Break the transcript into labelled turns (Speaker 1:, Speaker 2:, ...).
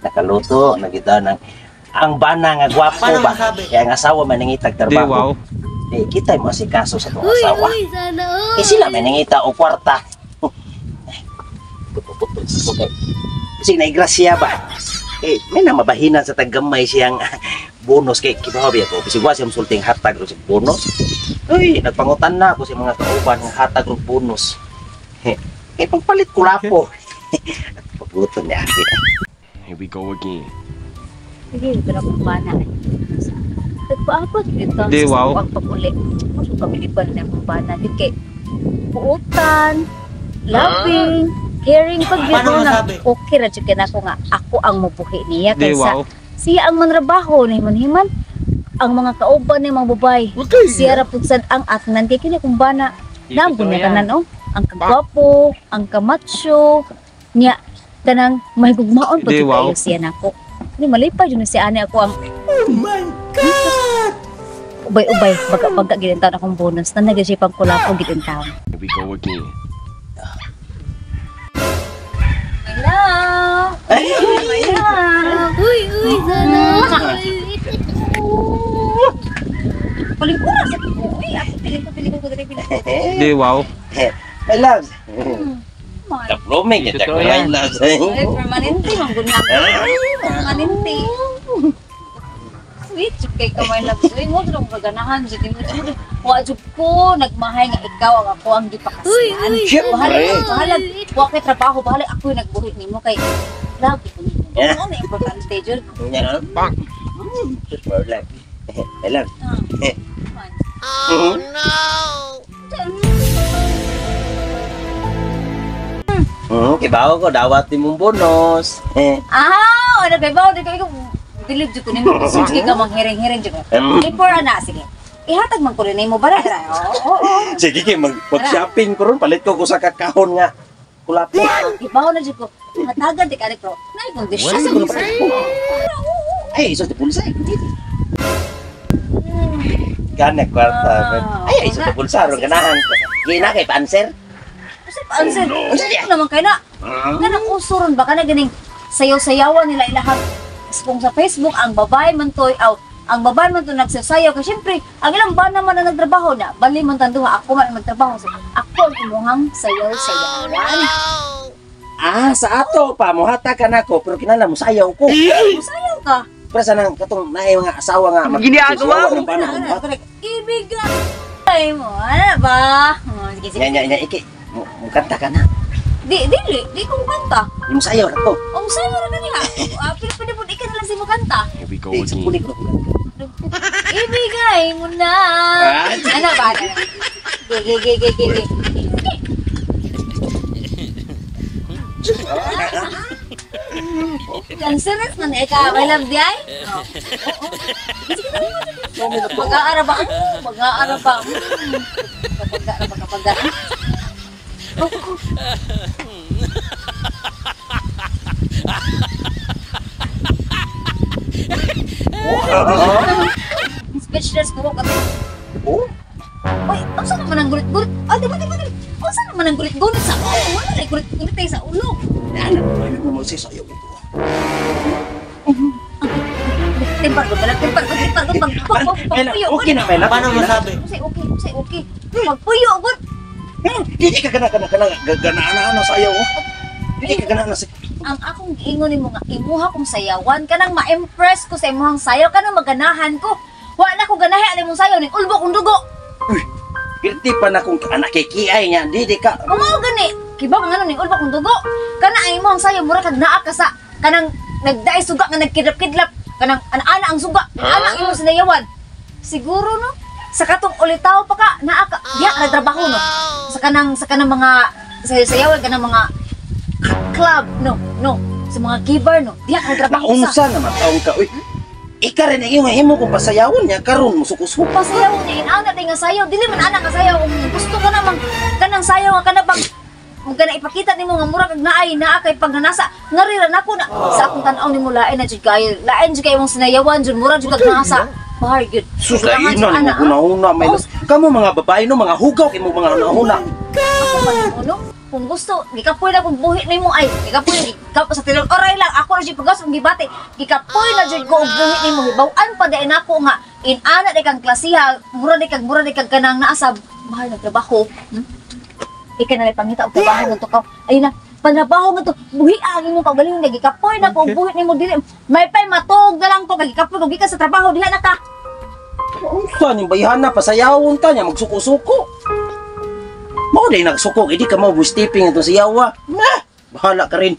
Speaker 1: Nakaluto, nagita ng ang bana nga gwapo ba. Kaya ang asawa man nangitag trabaho. Eh, kita mo si kaso sa tong asawa. Eh sila man nangita o kwarta. Okay. Kasi naigrasya ba? Eh, may na mabahinan sa tagamay siyang bonus kay kibahabi ako. Kasi wa siya musulting hatag ro sa bonus. Uy, nagpangutan na ako sa mga kauban nga hatag ro bonus. Eh, pagpalit ko lapo. Paguton niya.
Speaker 2: Here we go again.
Speaker 3: Sige, ito na kong bana. Nagpaabot dito sa pagpapuli. Masuk kami liban na kong bana. Di kay puutan, loving, caring pag dito na. Okay ra dyan ako nga. Ako ang mabuhi niya. Kaysa siya ang manrabaho na himan-himan. Ang mga kauban ni mga babay. Siya ra putsad ang atnan. Kaya kini kong bana. Nabon niya kanan oh. Ang kagwapo, ang kamacho. Niya, tanang mahigugmaon pa kayo siya na ako. Ini malipay yun si ane ako ang oh my God! Ubay-ubay, baga ginantaon akong bonus na nag-isipang kulapo ginantaon.
Speaker 2: Here we go again.
Speaker 3: Hello! Hello! Uy, sana! Paling kuras ako. Uy, ako piling ko.
Speaker 2: Di, wow.
Speaker 1: My loves. Kaploming ya, cak my loves.
Speaker 3: Permanente, manggunang. Permanente. Sweet, kay kamay lang. Uy, mo dito gaganahan. Wajud ko, nagmahay nga ikaw ang ako ang dipakasan. Bahala. Huwag kay trabaho, bahala ako yung nagbuhit ni mo kay lagi ko nito. Ano na importante, Jod?
Speaker 2: Bang!
Speaker 1: Just more like. My love.
Speaker 2: Oh no!
Speaker 1: Kibaw ko, dawat ni mong bonus.
Speaker 3: Ano kay bawo, di ko dilib jud ko nimo. Sige ka manghiring-hiring jud. Before ana, sige. Ihatag man ko rin mo bara. Oo.
Speaker 1: Sige kay mag-shopping ko ron, palit ko sa kakahon nga. Kulapo.
Speaker 3: Ibaw na jud ko. Hatagan di ka pro. Nay kung di siya sa
Speaker 1: ay, iso di pulsa. Gana kwarta. Ay, iso di pulsa ron ganahan. Gina kay pa-answer.
Speaker 3: Answer, naman kayo na. Ganang usuron ba ka na ganing sayaw-sayawan nila ilahag kung sa Facebook, ang babae man to, ang babae man to nagsasayaw. Kasi syempre, ang ilang ba naman na nagtrabaho na, bali man tando nga, ako man magtrabaho. So, ako ang imuhang sayaw-sayawan.
Speaker 1: Sa ato pa, muhata ka na ko, pero kinala mo sayaw ko.
Speaker 3: Sayaw ka.
Speaker 1: Pero sa nang katong naay mga asawa nga,
Speaker 2: ginagawa
Speaker 1: mo.
Speaker 3: Ibigay mo, ano ba? Sige.
Speaker 1: Iki. Mukanta ka na.
Speaker 3: Di ko kanta.
Speaker 1: Yung sayaw na to.
Speaker 3: Ang sayaw na kanila. Pwede po, ikaw na lang si mo kanta.
Speaker 2: Here we go
Speaker 1: Sa
Speaker 2: again.
Speaker 1: pulik ko.
Speaker 3: Ibigay mo na. Ano ba? Gigi. Canceres man eka, may love di ay? Mag-aaraba. Kapag-aaraba. Speechless ko kami.
Speaker 1: Oh?
Speaker 3: Uy, ang saan naman ang gulit-gulit? Di ba? Ang saan naman ang gulit-gulit sa ulo? Wala na gulit-gulit tayo sa ulo.
Speaker 1: Ano mo si sayaw ito?
Speaker 3: Tempar ko.
Speaker 1: Okay na, Mela. Paano masabi?
Speaker 3: Okay. Magpuyo, agad.
Speaker 1: Hindi ka ganaan na sayaw. Hindi ka ganaan na sayaw.
Speaker 3: Ang akong giingon mo nga, imuha kong sayawan, kanang ma-impress ko sa imuhang sayaw, kanang maganahan ko. Wala ko ganahe, alam mong sayaw, ning ulbo kong dugo.
Speaker 1: Uy, pirti pa na kung nakikiay niya, hindi ka.
Speaker 3: Umaw gani, kiba ka nga ning ulbo kong dugo. Kanang ay imuhang sayaw, mura kag naa ka sa, kanang nagdaay suga nga nagkidlap-kidlap, kanang ana ang suga, ana ang imong sinayawan. Siguro no, sa katong ulitaw pa ka, naa ka, diya ka nagtrabaho no. Sa kanang mga sayawan, kanang mga club, no, sa mga giver, no, diya ka nagtrabaho
Speaker 1: Naunsa naman taong ka, uy. Ika rin ang iyong himo kung pasayawan niya, karon mo sukus-sukus.
Speaker 3: Pasayaw niya, inana tayo nga sayaw, dili man anak ka sayaw, kung gusto ka namang, kanang sayaw nga ka na bang, kung ka na ipakita ni mo nga mura kag naay, naa kay pagnanasa, ngariran ako na, sa akong tanaw ni mo lain na dyan kayo, lain dyan kayo mong sinayawan dyan, mura dyan kag nasa, bahar yun.
Speaker 1: Susayin na, una-una, may kamu mga babae no, mga hugaw, kayo mga una-una.
Speaker 3: Ako man mo, no? kung gusto, gikapoy na kung buhi nimo ay, gikapoy sa tilong oray lang ako ra jud pagos ang gibati. Gikapoy na jud ko og buhi nimo hibaw-an pa dai nako nga inana di kang klasiha, mura di kag kanang naasab, mahal na trabaho. Ika na pangita og trabaho mo to ka. Ayun na, panabaho mo to, buhi ang imong kaugalingon nga gikapoy na ko og buhi nimo dili. May pay matog na lang ko kag gikapoy og gikan sa trabaho diha na ka.
Speaker 1: Unsa ning bayhana pasayawon ta nya magsuko-suko. Mao day nagsuko, hindi ka mo boostifing ito sa yawa. Nah, bahala ka rin.